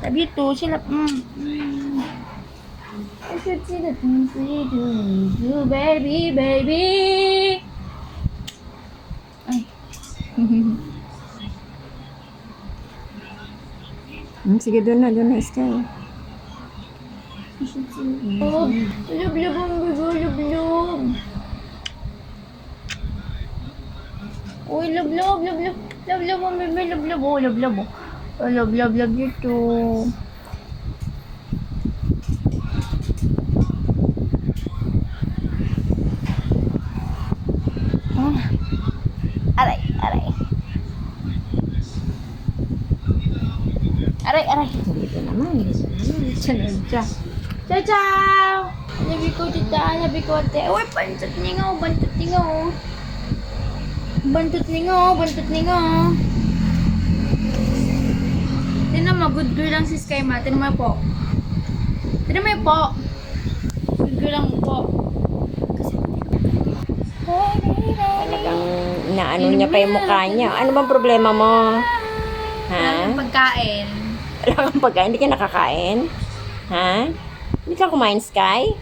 Love you too. Sila, I should see the things we do, baby, baby. Ay. Sige, doon na, Sky. Oh, lub-lub ang bigo, lub-lub. Uy, lub-lub, lub-lub. Lub-lub ang bigo, lub-lub. Oh, lub-lub. Oh, lub-lub, love you too. Aray, aray. Aray, aray. Dito naman. Ciao. Ciao, ciao. Labi ko, tita. Labi ko, ate. Uy, bantot ningaw. Bantot ningaw. Bantot ningaw. Bantot ningaw. Tinan mo, good girl lang si Sky Ma. Tinan mo po. Tinan mo po. Good girl lang po. Talagang inaano niya pa yung mukha niya. Ano bang problema mo? Ha? Ang pagkain. Wala kang pagkain? Hindi ka nakakain? Ha? Hindi ka kumain, Sky?